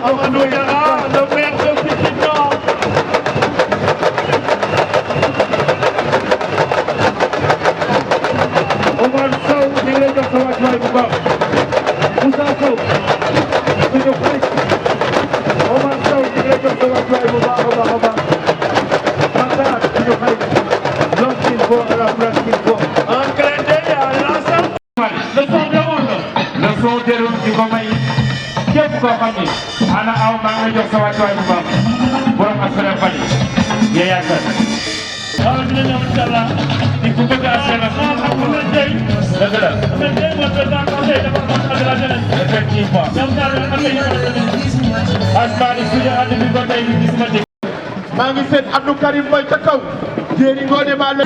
Amadou Yara, le maire de Pikine Nord. Omar Sow ñu ngi lay jox sa wàccuwaay bu baax. Moussa Sow suñu xarit. Omar Sow ñu ngi lay jox sa wàccuwaay bu baax a baax a baax. Matar suñu xarit. L'homme qu'il faut à la place qu'il faut. Un clin d'œil à l'ensemble. Le son demoon na. Le son déroule di ko may. képp koo xam ni ana aw maa ngi lay jox sa wàccuwaay bu baax. borom assuré Fadi. yaa yaakaar. waaw dina ñëw incha allah. di ko bëgg a assuré. xam nga tey. dëgg la. mais tey moom président conseil départemental de la jeunesse. effectivement. ñoom ñaar ñoo xam ne ñoo war a demee. asmaani suñu ànd bi ko tey gis ma dégg. maa ngi seet Abdou Karim Boy ca kaw. jéeri ngoone maa la.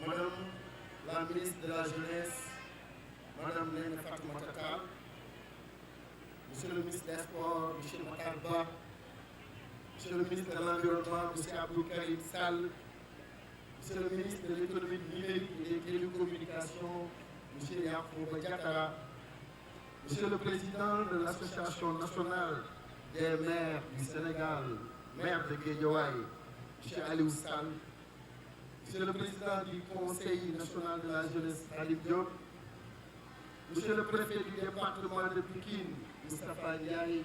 Madame la ministre de la Jeunesse, Madame Néné Fatoumata Tall, Monsieur le ministre des Sports, Monsieur Matar Ba, Monsieur le ministre de l'Environnement, Monsieur Abdou Karim Sall, Monsieur le ministre de l'Économie numérique et des Télécommunications, Monsieur Yacoub Diattara, Monsieur le président de l'Association nationale des maires du Sénégal, maire de Guédiawaye, Monsieur Aliou Sall, Monsieur le président du Conseil national de la jeunesse, Khalid Diop, Monsieur le préfet du département de Pikine, Moustapha Ndiaye,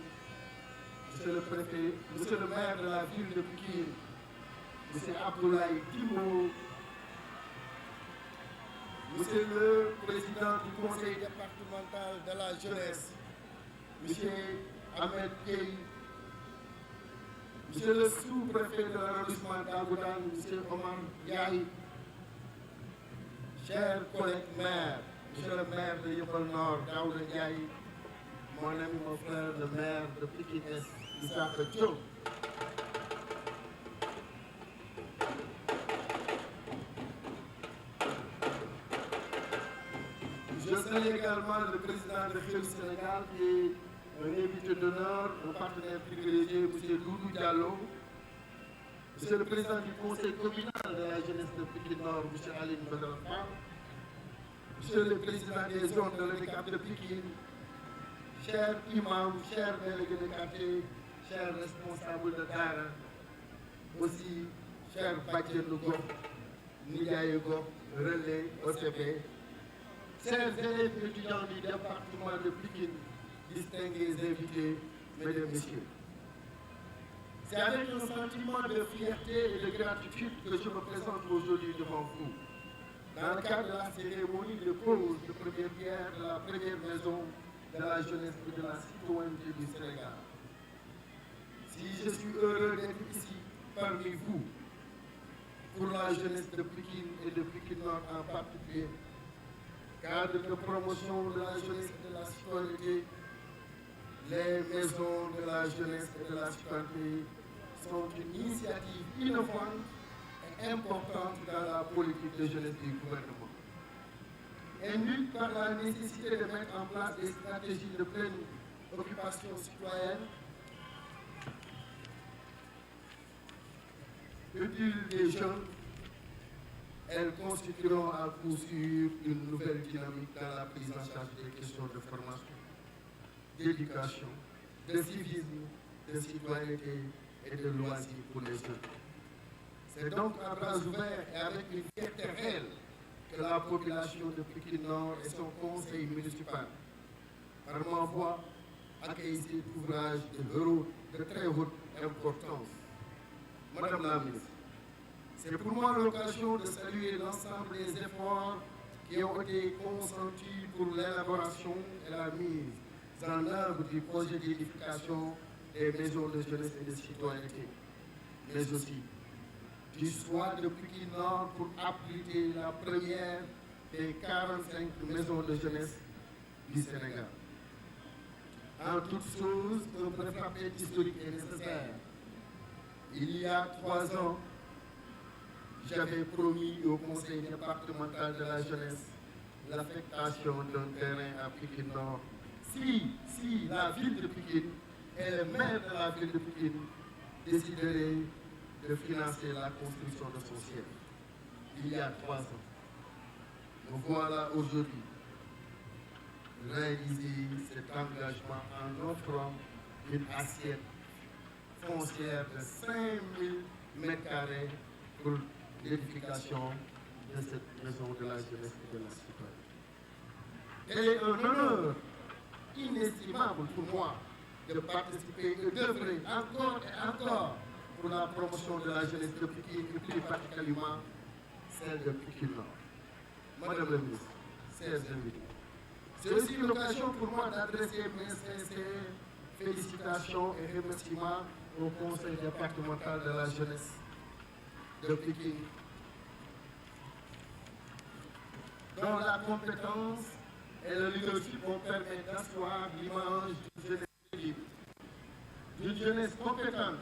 Monsieur le préfet, Monsieur le maire de la ville de Pikine, Monsieur Abdoulaye Timo, Monsieur le président du conseil départemental de la jeunesse, Monsieur Ahmed Gueye, Monsieur le sous-préfet de l'arrondissement d'Agoudane, Monsieur Omar Yahi, chers collègues maires, Monsieur le maire de Yeumbeul Nord, Daouda Ndiaye, mon ami, mon frère, le maire de Pikine Est, Issakha Diop. Je salue également le président de Xelu Sénégal qui est un invité d'honneur, un partenaire privilégié, M. Doudou Diallo, Monsieur le président du conseil communal de la jeunesse de Pikine Nord, M. Aline Badara Fall, Monsieur le président des zones de l'handicap de Pikine, chers imams, chers délégués de quartier, chers responsables de Dara, aussi chers Badjen Gox, Ndiaye Gox, Relais, OCP, chers élèves étudiants du département de Pikine, distingués invités, mesdames, messieurs. C'est avec un sentiment de fierté et de gratitude que je me présente aujourd'hui devant vous. Dans le cadre de la cérémonie de pose de première pierre de la première maison de la jeunesse et de la citoyenneté du Sénégal. Si je suis heureux d'être ici parmi vous, pour la jeunesse de Pikine et de Pikine Nord en particulier, cadre de promotion de la jeunesse et de la citoyenneté, Les maisons de la jeunesse et de la citoyenneté sont une initiative innovante et importante dans la politique de jeunesse du gouvernement. Induite par la nécessité de mettre en place des stratégies de pleine occupation citoyenne, utiles des jeunes, elles constitueront à coup sûr une nouvelle dynamique dans la prise en charge des questions de formation, d'éducation, de civisme, de citoyenneté et de loisirs pour les jeunes. C'est donc à bras ouverts et avec une fierté réelle que la population de Pikine Nord et son conseil municipal, par ma voix, accueille cet ouvrage de très haute importance. Madame la ministre, c'est pour moi l'occasion de saluer l'ensemble des efforts qui ont été consentis pour l'élaboration et la mise en œuvre du projet d'édification des maisons de jeunesse et de citoyenneté, mais aussi du choix de Pikine Nord pour abriter la première des 45 maisons de jeunesse du Sénégal. En toute chose, un bref rappel historique est nécessaire. Il y a 3 ans, j'avais promis au conseil départemental de la jeunesse l'affectation d'un terrain à Pikine Nord. Si la ville de Pikine et le maire de la ville de Pikine décideraient de financer la construction de son siège. Il y a 3 ans. Nous voilà aujourd'hui réaliser cet engagement en offrant une assiette foncière de 5000 m² pour l'édification de cette maison de la jeunesse et de la citoyenneté. Il est un honneur inestimable pour moi de participer et d'œuvrer encore et encore pour la promotion de la jeunesse de Pikine et plus particulièrement celle de Pikine Nord. Madame la ministre, chers invités, c'est aussi l'occasion pour moi d'adresser mes sincères félicitations et remerciements au conseil départemental de la jeunesse de Pikine, dont la compétence et le leadership vont permettre d'asseoir l'image d'une jeunesse libre, d'une jeunesse compétente,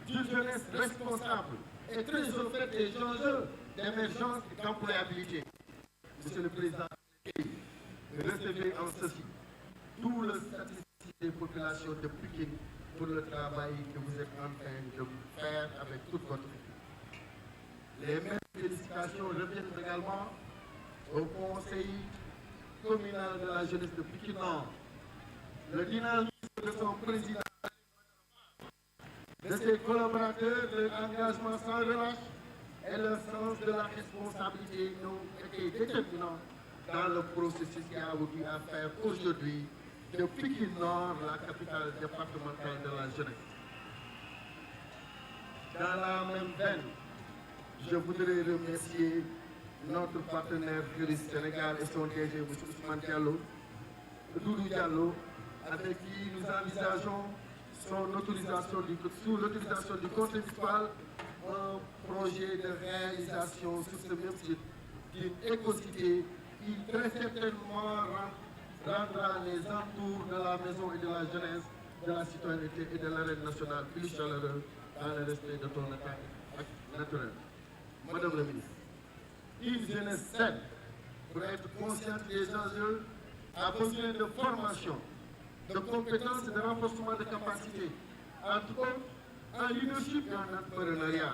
d'une jeunesse responsable et très au fait des enjeux d'émergence et d'employabilité. Monsieur le Président, recevez en ceci tout le satisfait des populations de Pikine pour le travail que vous êtes en train de faire avec toute votre équipe. Les mêmes félicitations reviennent également au Conseil communal de la jeunesse de Pikine Nord. Le dynamisme de son président, de ses collaborateurs, leur engagement sans relâche et leur sens de la responsabilité ont été déterminants dans le processus qui a abouti à faire aujourd'hui de Pikine Nord la capitale départementale de la jeunesse. Dans la même veine, je voudrais remercier notre partenaire Juriste Sénégal et son DG, M. Ousmane Diallo, Doudou Diallo, avec qui nous envisageons sous l'autorisation du conseil municipal, un projet de réalisation sur ce même site d'une écocité qui très certainement rendra les entours de la maison et de la jeunesse, de la citoyenneté et de l'arène nationale plus chaleureux dans le respect de ton état naturel. Madame la ministre, une jeunesse saine, pour être consciente des enjeux, a besoin de formation, de compétences et de renforcement de capacités, entre autres en leadership et en entrepreneuriat,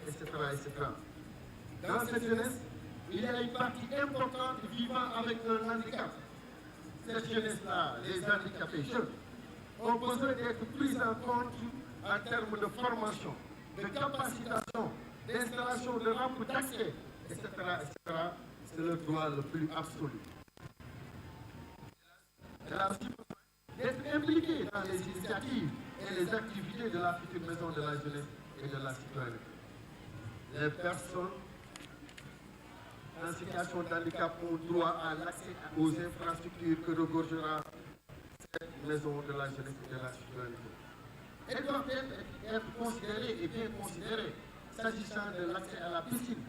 etc., etc. Dans cette jeunesse, il y a une partie importante vivant avec un handicap. Cette jeunesse-là, les handicapés jeunes, ont besoin d'être pris en compte en termes de formation, de capacitation, d'installation de rampes d'accès, etc., etc. C'est le droit le plus absolu. Elle a aussi besoin d'être impliquée dans les initiatives et les activités de la future maison de la jeunesse et de la citoyenneté. Les personnes en situation de handicap ont droit à l'accès aux infrastructures que regorgera cette maison de la jeunesse et de la citoyenneté. Elles doivent être considérées et bien considérées s'agissant de l'accès à la piscine,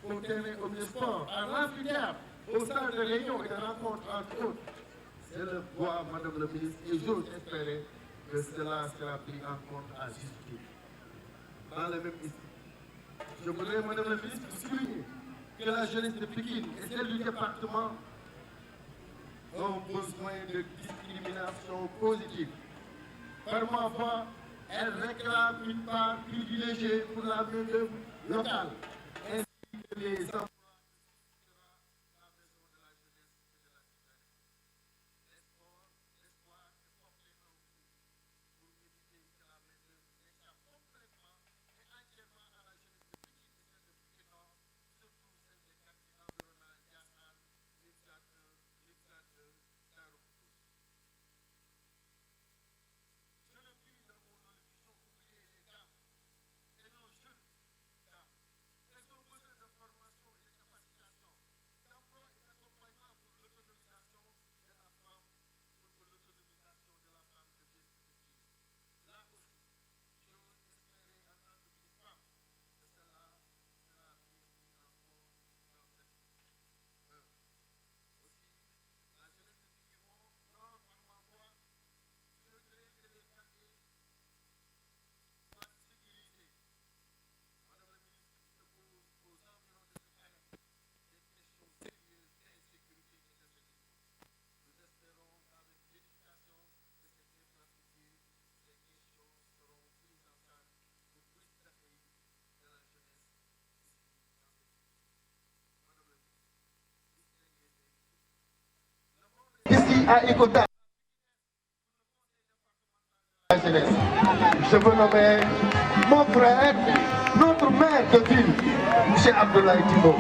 au terrain omnisport, à l'amphithéâtre, aux salles de réunion et de rencontres entre autres. je le vois, Madame le ministre, et j'ose espérer que cela sera pris en compte à juste titre. Dans le même esprit, je voudrais, Madame le ministre, souligner que la jeunesse de Pékin et celle du département ont besoin de discrimination positive. Par ma voix, elle réclame une part privilégiée pour la main-d'œuvre locale, ainsi que les emplois. Ici à Icota, je veux nommer mon frère, notre maire de ville, M. Abdoulaye Timbo.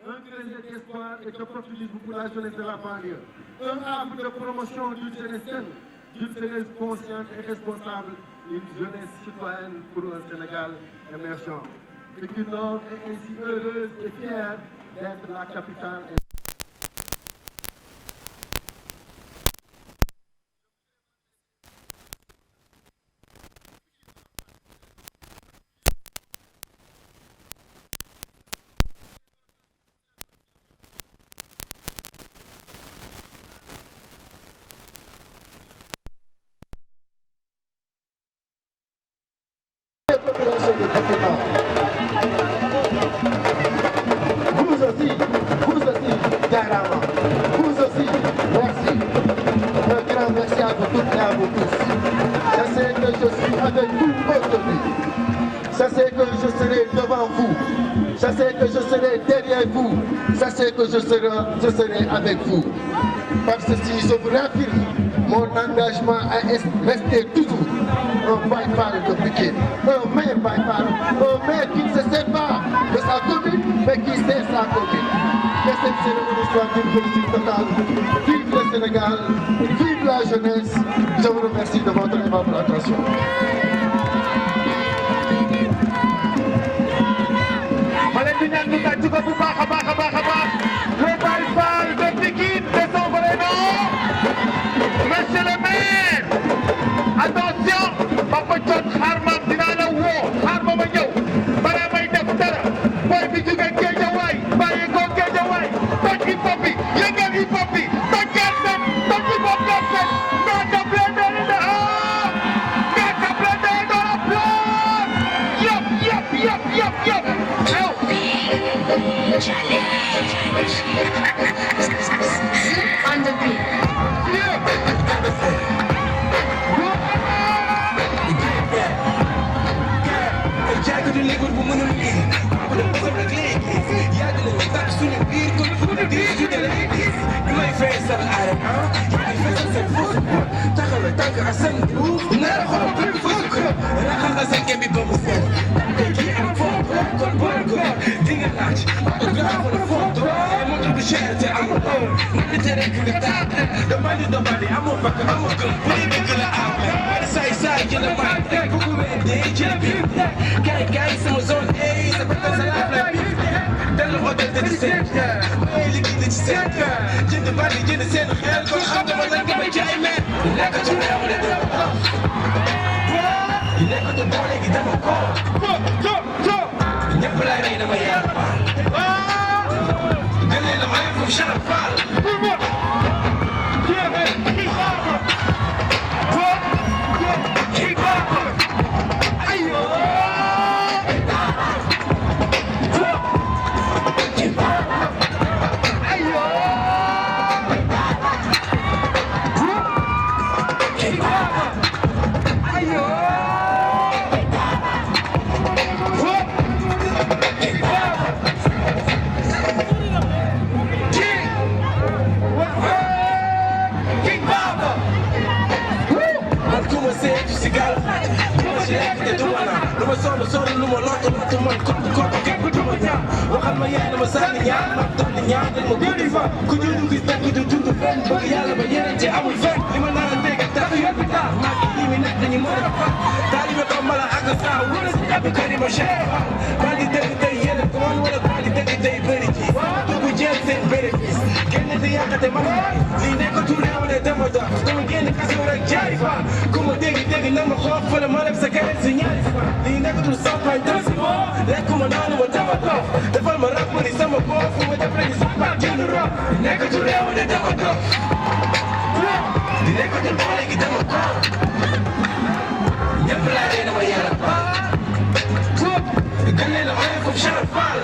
Un creuset d'espoir et d'opportunisme pour la jeunesse de la banlieue. Un arbre de promotion d'une jeunesse saine, d'une jeunesse consciente et responsable, une jeunesse citoyenne pour un Sénégal émergent. Pékin Nord est ainsi heureuse et fière d'être la capitale. Vous aussi, Diarama. Vous aussi, merci. Un grand merci à vous toutes et à vous tous. Je sais que je suis avec vous aujourd'hui. Je sais que je serai devant vous. Je sais que je serai derrière vous. Je sais que je serai avec vous. Parce que si je vous raffirme, mon engagement à rester toujours un baïfal de Pékin, un maire baïfal, un maire qui ne se sert pas de sa commune, mais qui sert sa commune. Que cette cérémonie soit une réussite totale. Vive le Sénégal, vive la jeunesse. Je vous remercie de votre aimable attention. Le baïfal de Pékin de son vrai nom, monsieur le maire, attention, Papa John Harman dinaa la woo xaar ma ñëw balaa may def dara booy bi jóge Géejawaay bàyyi ko Géejawaay toj hip hop bi yëngal hip hop bi toj Galsen toj hip hop Galsen Ngaaka Blindé in the house Ngaaka Blindé dans la place yëpp on the beat. The money, I'm a fucker, I'm a good, we need to get out. Say, get a di jël biir kay sama zone A sa bëgg sa laaf la biir dellu hôtel de seen may liggéey ci seen jënd bari jënd seen xel kon xam dama lan nga may jaay mais nekkatu réew de dama nekkatu boole gi dama ko ñëpp lay rey dama yàlla gënee la may fu Cheikh Fall lu ma lottu man ko képp du ma ñaan waxal ma yaay dama sànni ñaan ma doon di ñaan dañ ma guddi fa ku juddu gis nag du dund fenn bëgg yàlla ba yeneen ci amul fenn li ma naan a dégg tax yóbbi taal maa ngi lii mi nekk dañu mën a fat taalibe ko mala ak saa wala si ñàkk kër yi ma cher maa ngi dégg tey yéen ko man wala maa ngi dégg tey bëri ci dugg jël seen bénéfice génn di yàqate man lii nekkatu réew ne dama dox dama génn kaso rek jaay fa ku ma dégg na ma xool fële ma leb sa keneen si ñaari fa lii nekkatul sampagne dem si moo lekkuma naanu ma dama dox defal ma rap ma ni sama bopp fu ma def rek ni sampagne génn rap nekkatul réew ne dama dox di nekkatul boole gi dama ko ñëpp laa dee dama yàlla baal gënee la may foofu Cheikh Fall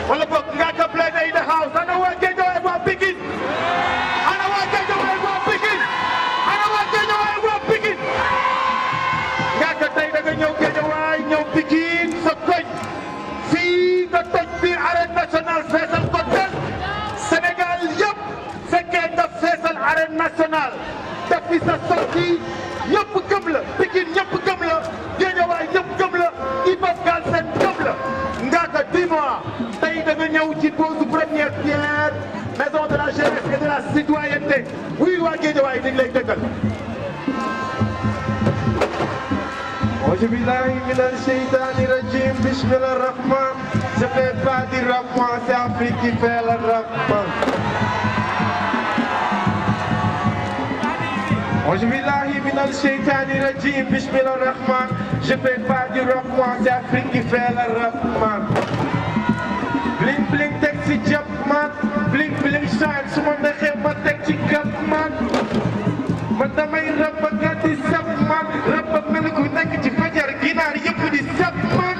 wala boog Ngaaka Blindé in the house ana waa Guédiawaye waa Pikine ana waa Guédiawaye waa Pikine ana waa Guédiawaye waa Pikine Ngaaka tey da nga ñëw Guédiawaye ñëw Pikine sa koñ fii nga toj biir arène nationale feesal ko tel Sénégal yëpp fekkee nga feesal arène nationale def fi sa sortie ñëpp gëm la Pikine ñëpp gëm la Guédiawaye ñëpp gëm la Hip-Hop Galsen gëm la Ngaaka dis-moi tey da nga ñëw ci pose première pierre maison de la jeunesse et de la citoyenneté oui waa Guédiawaye dañ lay dëggal. Auzu billahi minal shaytani rajim, bismillah rahman. Je fais pas du rap, moi c'est Afrique qui fait le rap. Auzu billahi minal shaytani rajim, bismillah rahman. Je fais pas du rap, moi c'est Afrique qui fait le rap, man. Bling bling teg ci jàpp man, bling bling shine su ma neexee ma teg ci gàpp man. Man damay rap ba gàtti sap man, rap ba mel ku nekk ci fajar ginaar yëpp di sap man.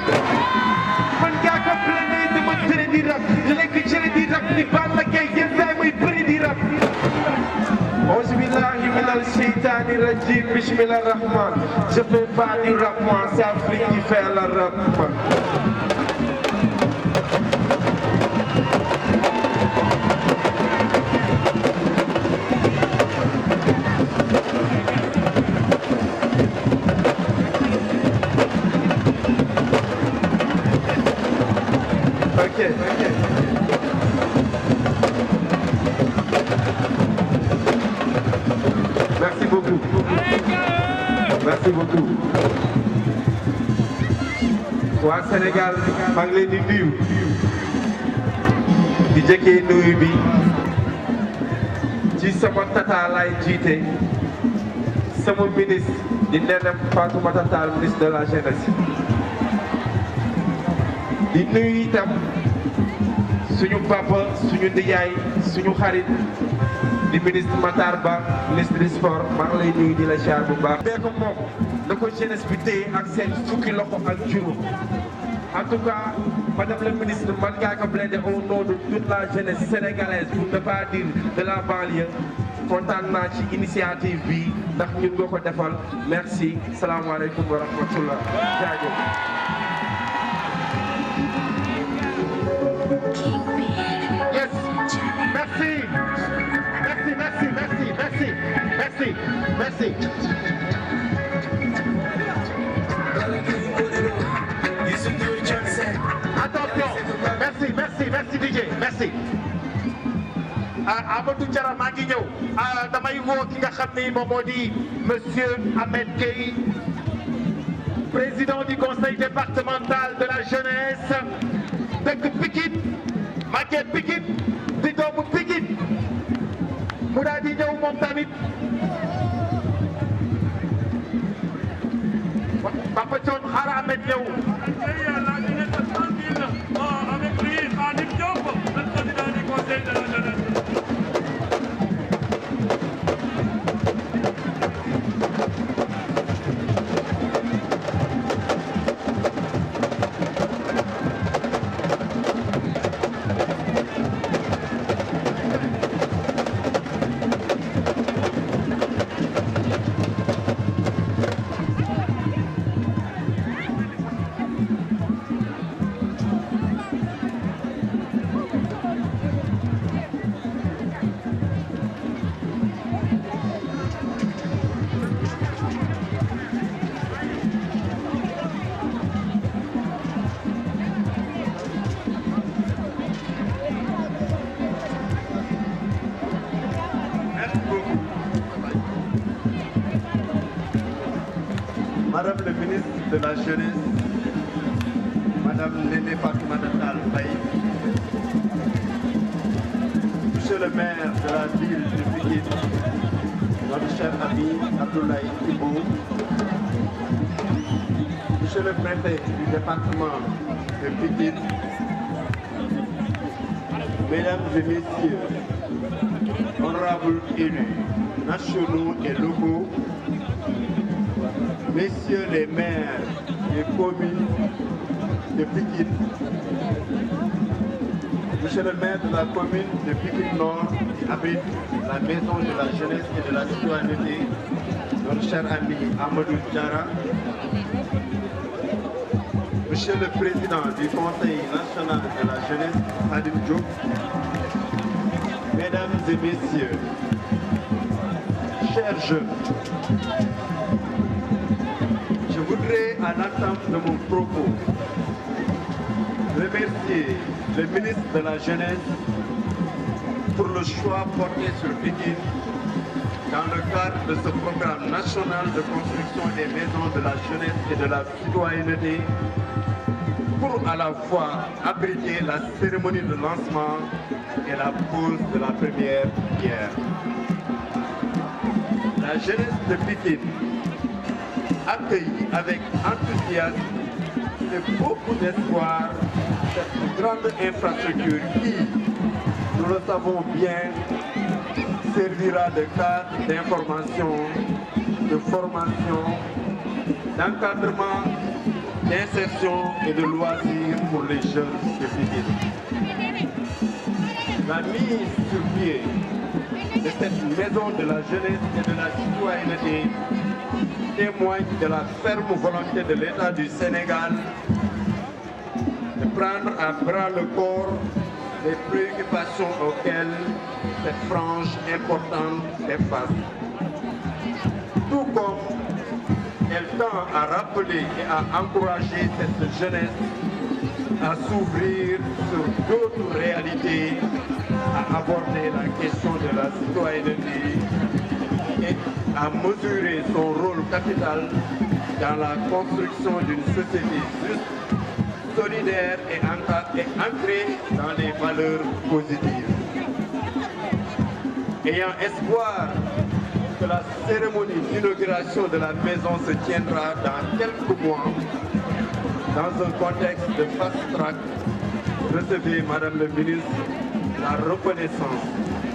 Man Ngaaka Blindé dama tere di rap, di lekk cere di rap ni Balla Gaye yenn saa muy bëri di rap. Auzu billahi minal shaytani rajim, bismillah rahman. Je fais pas du rap, moi c'est Afrique qui fait le rap man. Ok. Merci beaucoup. Merci beaucoup. waa Sénégal maa ngi leen di nuyu. di jëkkee nuyu bi ci sama tata lay jiite sama ministre di Néné Fatoumata Tall ministre de la jeunesse di nuyu itam suñu papa suñu ndiyaay suñu xarit di ministre Matar Ba ministre du sport maa ngi lay nuyu di la ziar bu baax. bee ko moom da ko jeunesse bi téye ak seen fukki loxo ak juróom en tout cas madame la ministre man ngaa ko plaider au nom de toute la jeunesse sénégalaise pour ne pas dire de la banlieue kontaan naa ci initiative bi ndax ñun nga ko defal merci salaamaaleykum wa rahmatullah jaajëf. Yes, merci. Attention, merci DJ, merci. Amadou Diarra maa ngi ñëw damay woo ki nga xam ne moom moo di monsieur Ahmed Gueye, président du conseil départemental de la jeunesse dëkk Pikine Maguette Pikine di doomu Pikine mu daal di ñëw moom tamit Papa Thion xaaral Ahmed ñëw. Avec lui, Khadim Diop, le président du conseil de la jeunesse. Madame le ministre de la Jeunesse, Madame Néné Fatoumata Tall, Monsieur le maire de la ville de Pikine, notre cher ami Abdoulaye Ibo, Monsieur le préfet du département de Pikine, Mesdames et Messieurs, honorables élus nationaux et locaux, Messieurs les maires des communes de Pikine, Monsieur le maire de la commune de Pikine Nord qui abrite la maison de la jeunesse et de la citoyenneté, notre cher ami Amadou Diarra, Monsieur le président du Conseil national de la jeunesse, Khadim Diop, Mesdames et Messieurs, chers jeunes, je voudrais, à l'entame de mon propos, remercier le ministre de la Jeunesse pour le choix porté sur Pikine dans le cadre de ce programme national de construction des maisons de la jeunesse et de la citoyenneté pour à la fois abriter la cérémonie de lancement et la pose de la première pierre. La jeunesse de Pikine accueillit avec enthousiasme et beaucoup d'espoir cette grande infrastructure qui, nous le savons bien, servira de cadre d'information, de formation, d'encadrement, d'insertion et de loisirs pour les jeunes de Pikine. La mise sur pied de cette maison de la jeunesse et de la citoyenneté témoigne de la ferme volonté de l'État du Sénégal de prendre à bras le corps les préoccupations auxquelles cette frange importante fait face. Tout comme elle tend à rappeler et à encourager cette jeunesse à s'ouvrir sur d'autres réalités, à aborder la question de la citoyenneté et à mesurer son rôle capital dans la construction d'une société juste, solidaire et ancrée dans les valeurs positives. Ayant espoir que la cérémonie d'inauguration de la maison se tiendra dans quelques mois dans un contexte de fast-track. Recevez, Madame le ministre, la reconnaissance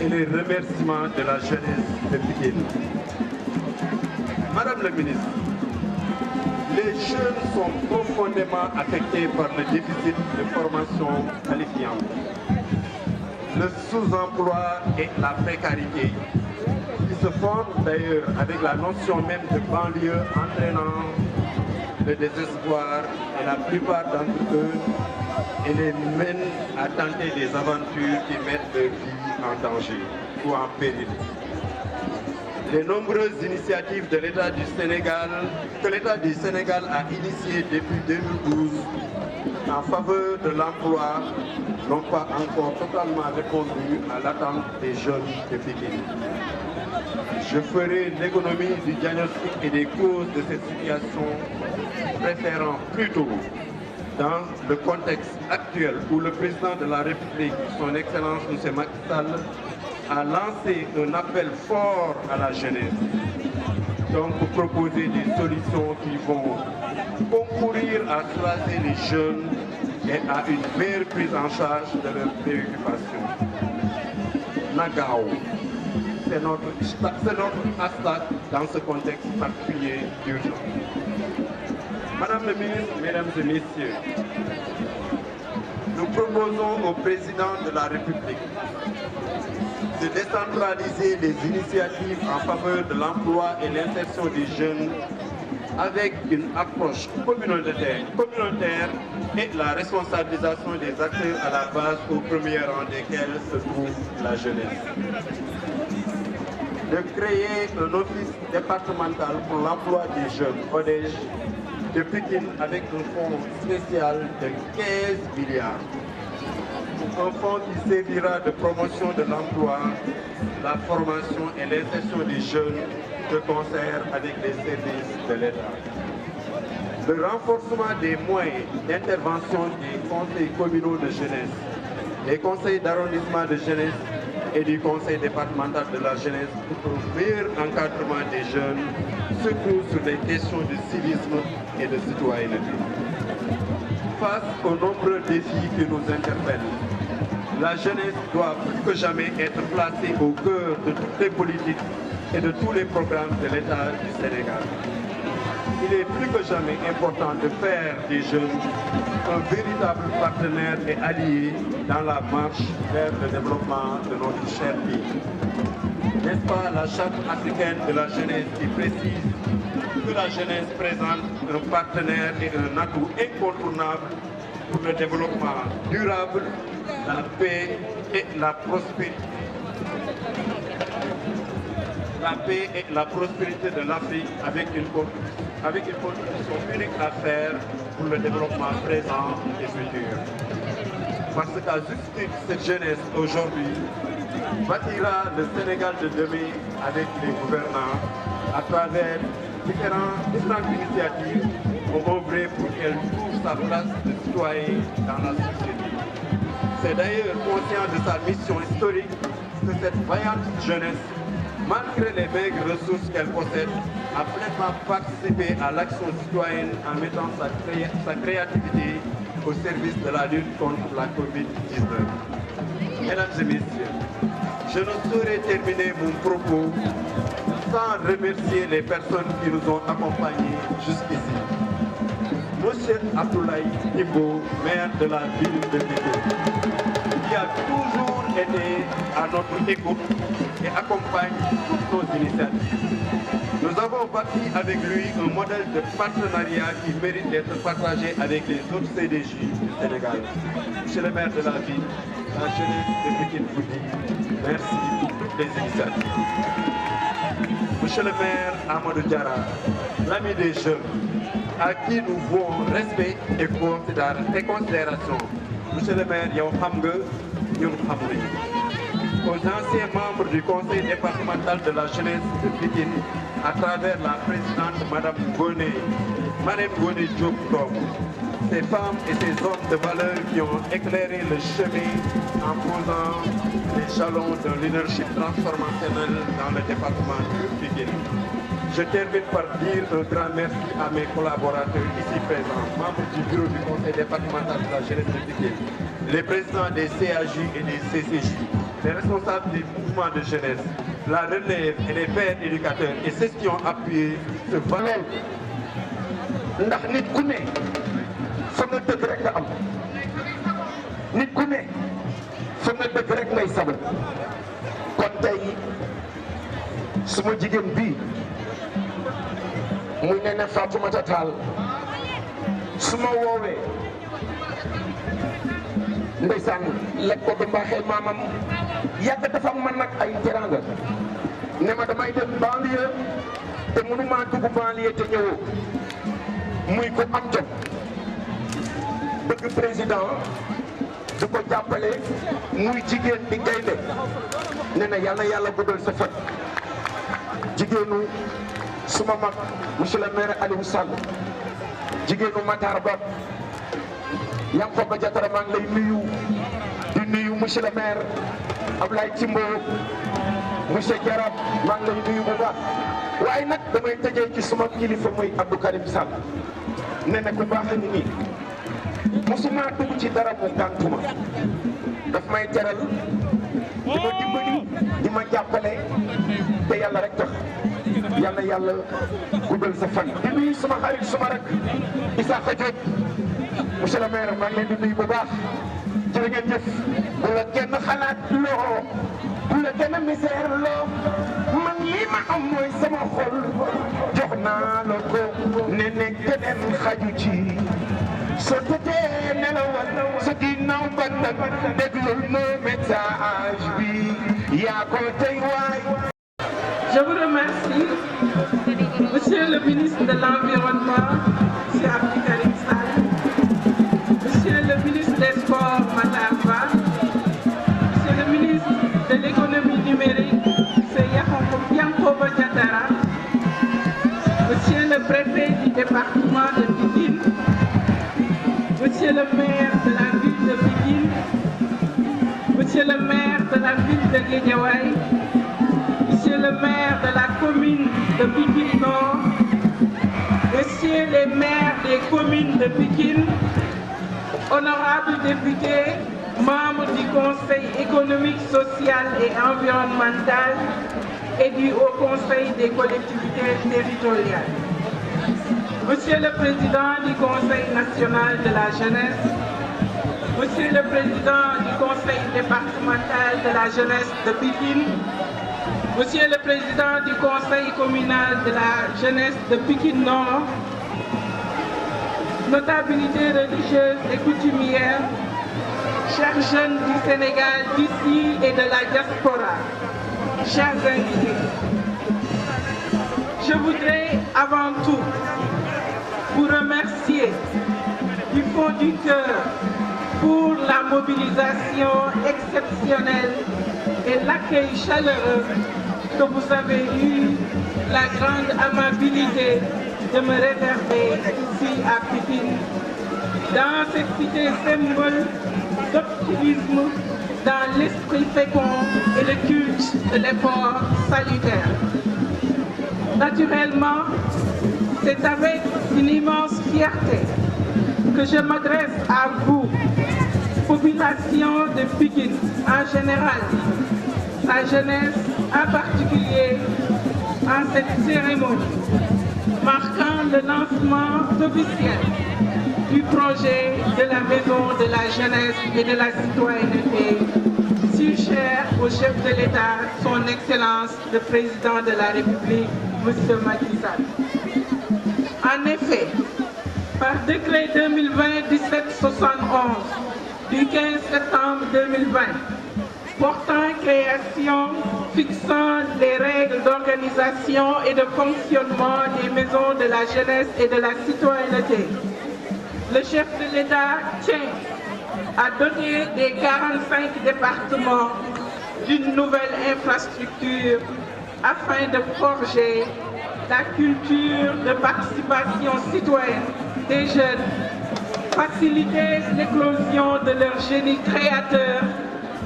et les remerciements de la jeunesse de Pikine. Madame le ministre, les jeunes sont profondément affectés par le déficit de formation qualifiante, le sous-emploi et la précarité, qui se forment d'ailleurs avec la notion même de banlieue entraînant le désespoir et la plupart d'entre eux et les mènent à tenter des aventures qui mettent leur vie en danger ou en péril. Les nombreuses initiatives de l'État du Sénégal, que l'État du Sénégal a initiées depuis 2012 en faveur de l'emploi n'ont pas encore totalement répondu à l'attente des jeunes de Pikine. Je ferai l'économie du diagnostic et des causes de cette situation, préférant plutôt, dans le contexte actuel où le président de la République, son Excellence M. Macky Sall, a lancé un appel fort à la jeunesse, donc pour proposer des solutions qui vont concourir à soulager les jeunes et à une meilleure prise en charge de leurs préoccupations. Nagao, c'est notre hashtag dans ce contexte particulier d'urgence. Madame le ministre, Mesdames et Messieurs, nous proposons au président de la République de décentraliser les initiatives en faveur de l'emploi et l'insertion des jeunes avec une approche communautaire et la responsabilisation des acteurs à la base, au premier rang desquels se trouve la jeunesse. De créer un office départemental pour l'emploi des jeunes, ODEJ, de Pikine avec un fonds spécial de 15 milliards. Un fonds qui servira de promotion de l'emploi, la formation et l'insertion des jeunes de concert avec les services de l'État. Le renforcement des moyens d'intervention des conseils communaux de jeunesse, des conseils d'arrondissement de jeunesse et du conseil départemental de la jeunesse pour un meilleur encadrement des jeunes, surtout sur les questions de civisme et de citoyenneté. Face aux nombreux défis qui nous interpellent, la jeunesse doit plus que jamais être placée au cœur de toutes les politiques et de tous les programmes de l'État du Sénégal. Il est plus que jamais important de faire des jeunes un véritable partenaire et allié dans la marche vers le développement de notre cher pays. N'est-ce pas la Charte africaine de la jeunesse qui précise que la jeunesse présente un partenaire et un atout incontournable pour le développement durable, la paix et la prospérité. La paix et la prospérité de l'Afrique avec une contribution unique à faire pour le développement présent et futur. Parce qu'à juste titre, cette jeunesse aujourd'hui bâtira le Sénégal de demain avec les gouvernants à travers différentes initiatives pour œuvrer pour qu'elle trouve sa place de citoyen dans la société. C'est d'ailleurs conscient de sa mission historique que cette vaillante jeunesse, malgré les maigres ressources qu'elle possède, a pleinement participé à l'action citoyenne en mettant sa créativité au service de la lutte contre la Covid-19. Mesdames et messieurs, je ne saurais terminer mon propos sans remercier les personnes qui nous ont accompagnés jusqu'ici. Monsieur Abdoulaye Timbo, maire de la ville de Pikine, qui a toujours été à notre écoute et accompagne toutes nos initiatives. Nous avons bâti avec lui un modèle de partenariat qui mérite d'être partagé avec les autres CDJ du Sénégal. Monsieur le maire de la ville, la jeunesse de Pikine vous dit merci pour toutes les initiatives. Monsieur le maire Amadou Diarra, l'ami des jeunes, à qui nous vouons respect et considération. Monsieur le maire, yow xam nga ñun xam nañu. Aux anciens membres du conseil départemental de la jeunesse de Pikine, à travers la présidente Madame Ngoné Diop Ndong, ces femmes et ces hommes de valeur qui ont éclairé le chemin en posant les jalons d'un leadership transformationnel dans le département de Pikine. Je termine par dire un grand merci à mes collaborateurs ici présents, membres du bureau du conseil départemental de la jeunesse de Pikine, les présidents des CAJ et des CCJ, les responsables des mouvements de jeunesse, la relève et les pères éducateurs et ceux qui ont appuyé ce valeur. ndax nit ku ne fa nga dëgg rek nga am nit ku ne fa nga dëgg rek ngay sabal kon tey suma jigéen bii muy ne Fatoumata Tall su ma woowee ndeysaan lekk ko du mbaaxee maamam yàgg dafa man nag ay teranga ne ma damay dem banlieue te mënuma dugg banlieue te ñëwoo muy ko am jom bëgg président du ko jàppale muy jigéen di gaynde ne na yàlla guddal sa fan jigéenu suma mag monsieur le maire Aliou Sall jigéenu Matar Ba Yankhoba Diattara maa ngi lay nuyu di nuyu monsieur le maire Ablaye Timbo monsieur Diarab maa ngi lay nuyu bu baax waaye nag damay tëjee ci suma kilifa muy Abdou Karim Sall ne na ku baax a ngi nii mosuma dugg ci dara mu gàntuma daf may teral di ma dimbali di ma jàppale te yàlla rek tax yàlla guddal sa fan di nuyu suma xarit suma rek Issakha Diop monsieur le maire maa ngi leen di nuyu bu baax jërë ngeen jëf bu la kenn xalaat loo bu la kenn misère loo man lii ma am mooy sama xol jox naa la ko ne keneen xaju ci soo tëddee nelawal sa ginnaaw ba nag déglul ma message bi yaa ko tey waay. Je vous remercie, Monsieur le ministre de l'Environnement, M. Abdou Karim Sall, Monsieur le ministre des Sports, Matar Ba, Monsieur le ministre de l'Économie numérique, M. Yankhoba Diattara, Monsieur le préfet du département de Pikine, Monsieur le maire de la ville de Pikine, Monsieur le maire de la ville de Guédiawaye, Monsieur le maire de la commune de Pikine Nord, Messieurs les maires des communes de Pikine, honorables députés, membres du Conseil économique, social et environnemental et du Haut Conseil des collectivités territoriales. Monsieur le Président du Conseil national de la jeunesse, Monsieur le Président du Conseil départemental de la jeunesse de Pikine, Monsieur le Président du Conseil communal de la jeunesse de Pikine Nord, notabilités religieuses et coutumières, chers jeunes du Sénégal d'ici et de la diaspora, chers invités, je voudrais avant tout vous remercier du fond du cœur pour la mobilisation exceptionnelle et l'accueil chaleureux que vous avez eu la grande amabilité de me réserver ici à Pikine, dans cette cité symbole d'optimisme, dans l'esprit fécond et le culte de l'effort salutaire. Naturellement, c'est avec une immense fierté que je m'adresse à vous, population de Pikine en général, sa jeunesse en particulier, en cette cérémonie marquant le lancement officiel du projet de la Maison de la jeunesse et de la citoyenneté, si cher au chef de l'État, son Excellence le Président de la République, M. Macky Sall. En effet, par décret 2020-1771 du 15 septembre 2020, portant création, fixant les règles d'organisation et de fonctionnement des maisons de la jeunesse et de la citoyenneté, le chef de l'État tient à doter des 45 départements d'une nouvelle infrastructure afin de forger la culture de participation citoyenne des jeunes, faciliter l'éclosion de leur génie créateur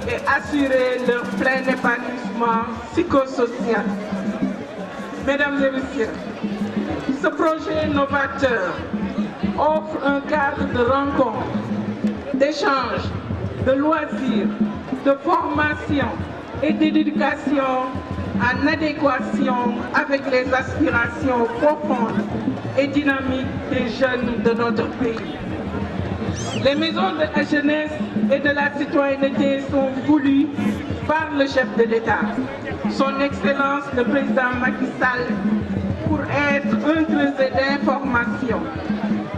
et assurer leur plein épanouissement psychosocial. Mesdames et messieurs, ce projet novateur offre un cadre de rencontre, d'échange, de loisirs, de formation et d'éducation en adéquation avec les aspirations profondes et dynamiques des jeunes de notre pays. Les maisons de la jeunesse et de la citoyenneté sont voulues par le chef de l'État, son Excellence le Président Macky Sall, pour être un creuset d'information,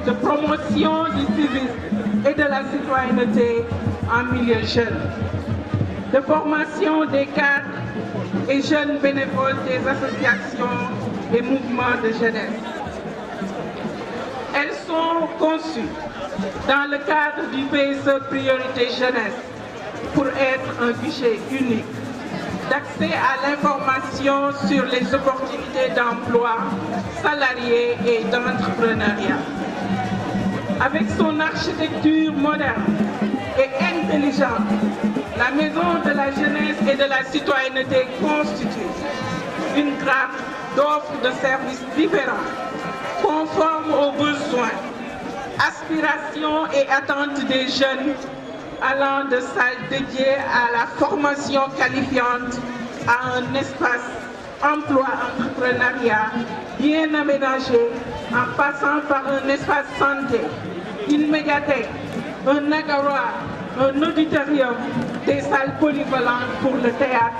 de promotion du civisme et de la citoyenneté en milieu jeune, de formation des cadres et jeunes bénévoles des associations et mouvements de jeunesse. Elles sont conçues dans le cadre du PSE Priorité Jeunesse pour être un guichet unique d'accès à l'information sur les opportunités d'emploi, salariés et d'entrepreneuriat. Avec son architecture moderne et intelligente, la Maison de la jeunesse et de la citoyenneté constitue une grappe d'offres de services différents, conformes aux besoins, aspirations et attentes des jeunes, allant de salles dédiées à la formation qualifiante à un espace emploi-entrepreneuriat bien aménagé en passant par un espace santé, une médiathèque, un agaroir, un auditorium, des salles polyvalentes pour le théâtre,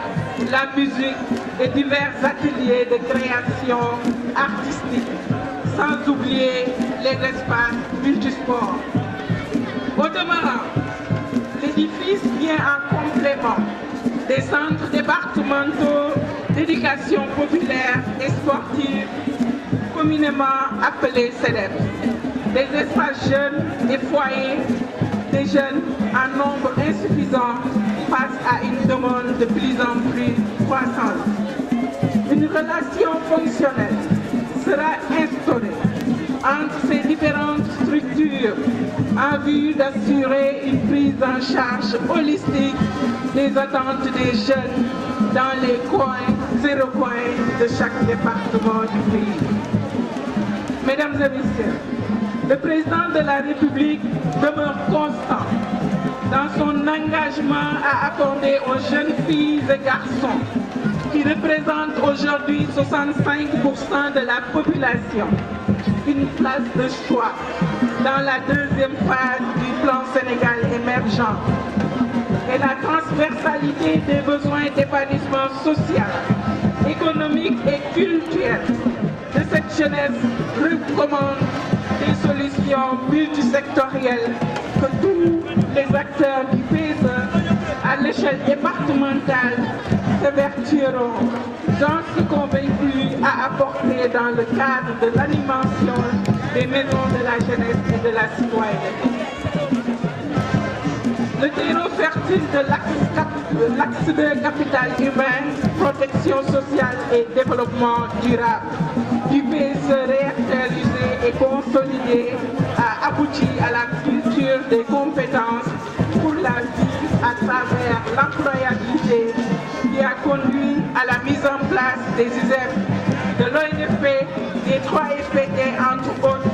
la musique et divers ateliers de création artistique, sans oublier les espaces multisports. Au demeurant, l'édifice vient en complément des centres départementaux d'éducation populaire et sportive, communément appelés CEDEP, des espaces jeunes et foyers des jeunes en nombre insuffisant face à une demande de plus en plus croissante. Une relation fonctionnelle sera instaurée entre ces différentes structures en vue d'assurer une prise en charge holistique des attentes des jeunes dans les coins et recoins de chaque département du pays. Mesdames et messieurs, le président de la République demeure constant dans son engagement à accorder aux jeunes filles et garçons qui représentent aujourd'hui 65% de la population une place de choix dans la deuxième phase du plan Sénégal émergent et la transversalité des besoins d'épanouissement social, économique et culturel de cette jeunesse recommande des solutions multisectorielles que tous les acteurs du PSE à l'échelle départementale s'évertueront, j'en suis convaincu, à apporter dans le cadre de l'animation des maisons de la jeunesse et de la citoyenneté. Le terreau fertile de l'axe de capital humain, protection sociale et développement durable du PSE réactualisé et consolidé a abouti à la culture des compétences pour la vie à travers l'employabilité qui a conduit à la mise en place des ISEP, de l'ONFP, des 3FPT entre autres,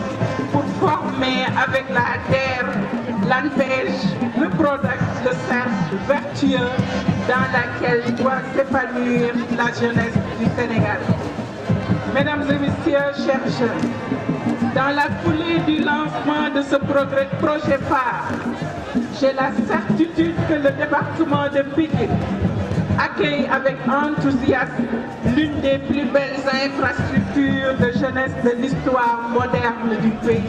pour former avec la ADER, l'ANPEJ, le PRODAC, le cercle vertueux dans laquelle doit s'épanouir la jeunesse du Sénégal. Mesdames et messieurs, chers jeunes, dans la foulée du lancement de ce projet phare, j'ai la certitude que le département de Pikine accueille avec enthousiasme l'une des plus belles infrastructures de jeunesse de l'histoire moderne du pays.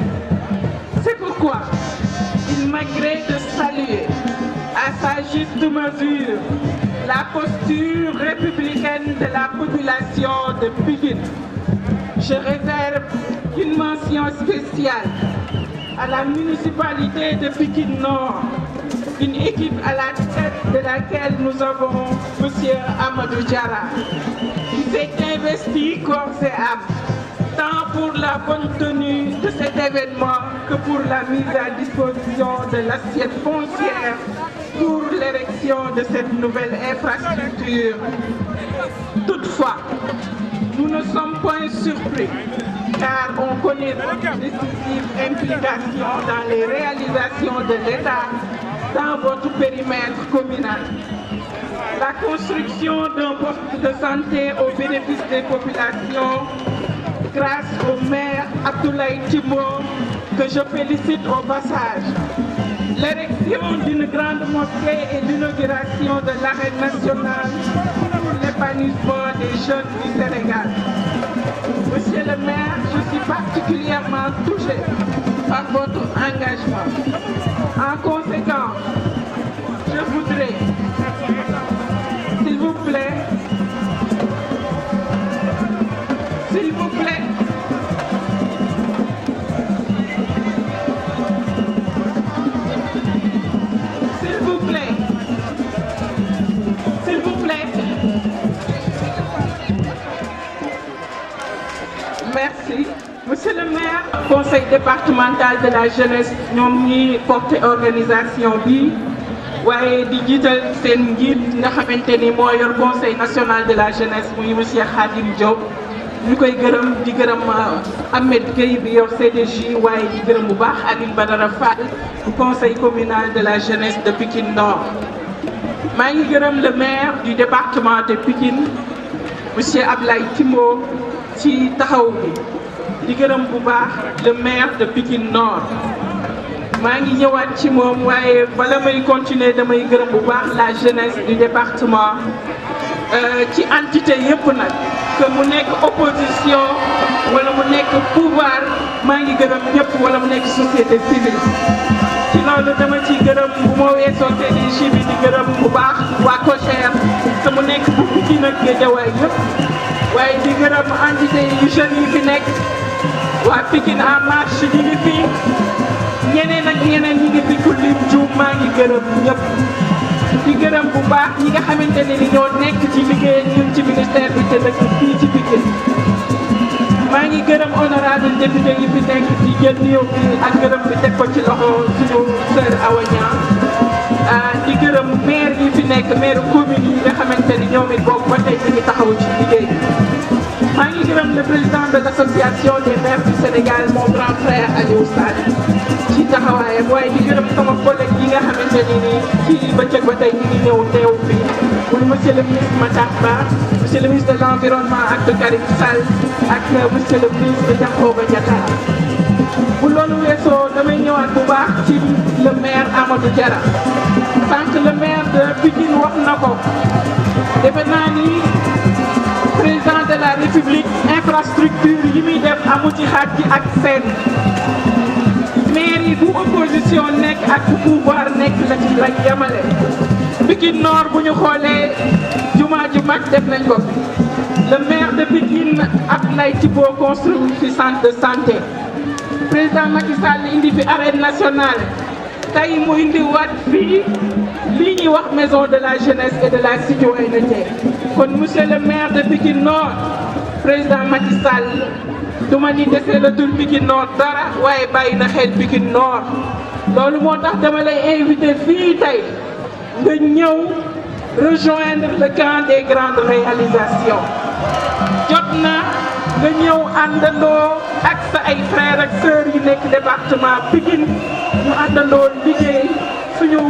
C'est pourquoi il m'agrée de saluer à sa juste mesure la posture républicaine de la population de Pikine. Je réserve une mention spéciale à la municipalité de Pikine Nord, une équipe à la tête de laquelle nous avons M. Amadou Diarra, qui s'est investi corps et âme tant pour la bonne tenue de cet événement que pour la mise à disposition de l'assiette foncière pour l'érection de cette nouvelle infrastructure. Toutefois, nous ne sommes point surpris car on connaît votre décisive implication dans les réalisations de l'État dans votre périmètre communal. La construction d'un poste de santé au bénéfice des populations grâce au maire Abdoulaye Timbo, que je félicite au passage. L'érection d'une grande mosquée et l'inauguration de l'arène nationale pour l'épanouissement des jeunes du Sénégal. Monsieur le maire, je suis particulièrement touché par votre engagement. En conséquence, je voudrais, s'il vous plaît, s'il vous plaît, merci. Monsieur le maire, conseil départemental de la jeunesse ñoom ñi porté organisation bi waaye di jiital seen njiit nga xamante ni moo yor conseil national de la jeunesse muy monsieur Khadim Diop ñu koy gërëm di gërëm Ahmed Gueye bi yor CDJ waaye di gërëm bu baax Aline Badara Fall du conseil communal de la jeunesse de Pikine Nord. maa ngi gërëm le maire du département de Pikine monsieur Ablaye Timbo ci taxaw bi di gërëm bu baax le maire de Pikine Nord. maa ngi ñëwaat ci moom waaye bala may continuer damay gërëm bu baax la jeunesse du département ci entité yëpp nag que mu nekk opposition wala mu nekk pouvoir maa ngi gërëm ñëpp wala mu nekk société civile. ci loolu dama ciy gërëm bu ma weesoo CDJ bi di gërëm bu baax waa COJER te mu nekk bu Pikine ak Guédiawaye yëpp waaye di gërëm entité yu jeunes yi fi nekk waa Pikine en marche ñi ngi fi ñeneen ak ñeneen ñi ngi fi ku lim juum maa ngi gërëm ñëpp. di gërëm bu baax ñi nga xamante ne ni ñoo nekk ci liggéey ñun ci ministère bi te dëkk fii ci Pikine maa ngi gërëm honorable député yi fi nekk di jël nuyoo bi ak gërëm bi teg ko ci loxo suñu sœur Awa Niang di gërëm maire yi fi nekk maire commune yi nga xamante ni ñoom it boobu ba tey ñu ngi taxaw ci liggéey maa ngi gërëm le président de l' association des maires du Sénégal mon grand frère Aliou Sall ci taxawaayam waaye di gërëm sama collègue yi nga xamante ni nii ci bëccëg ba tey ñu ngi ñëw teew fii muy monsieur le ministre Matar Ba monsieur le ministre de l' environnement ak de Karim Sall ak monsieur le ministre Yankhoba Diattara bu loolu weesoo damay ñëwaat bu baax ci le maire Amadou Diarra sànq le maire de Pikine wax na ko defe naa ni président de la république infrastructure yi muy def amu ci xaaj ci ak seen maire yi bu opposition nekk ak bu pouvoir nekk la ci lañ yemale Pikine Nord bu ñu xoolee jumaa ju mag def nañ ko le maire de Pikine Abdoulaye Timbo construit fi centre de santé président Macky Sall indi fi arène nationale tey mu indi waat fii lii ñuy wax maison de la jeunesse et de la citoyenneté kon monsieur le maire de Pikine Nord président Macky Sall du ma ni desee la tul Pikine Nord dara waaye bàyyi na xel Pikine Nord loolu moo tax dama lay invité fii tey nga ñëw rejoindre le camp des grandes réalisations jot na nga ñëw àndandoo ak sa ay frères ak sœurs yi nekk département Pikine ñu àndandoo liggéey suñu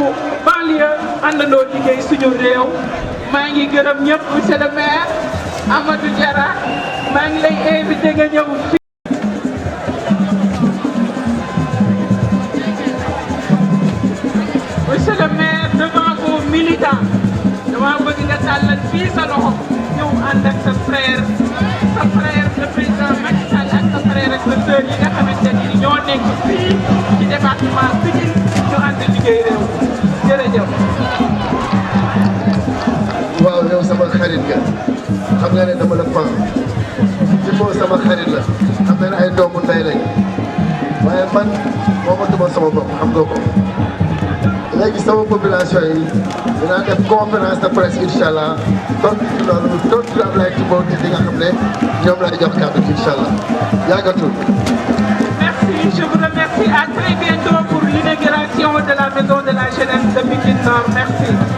banlieue àndandoo liggéey suñu réew maa ngi gërëm ñëpp monsieur le maire Amadou Diarra maa ngi lay invité nga ñëw fii. monsieur le maire devant vos militants dama bëgg nga tàllal fii sa loxo ñëw ànd ak sa frère le président Macky Sall ak sa frère ak sa sœur yi nga xamante ni ñoo nekk fii ci département Pikine ñu ànd liggéey réew jërëjëf. waaw yow sama xarit nga xam nga ne dama la fan Timbo sama xarit la xam nga ne ay doomu ndey lañ waaye man moomatuma sama bopp xam nga ko léegi sama population yi dinaa def conférence de presse incha allah tontu ci loolu tontu Ablaye Timbo nit ñi nga xam ne ñoom lay jox kàddu gi incha allah yàggatul. Merci, je vous remercie. À très bientôt pour l'inauguration de la maison de la jeunesse de Pikine Nord. Merci.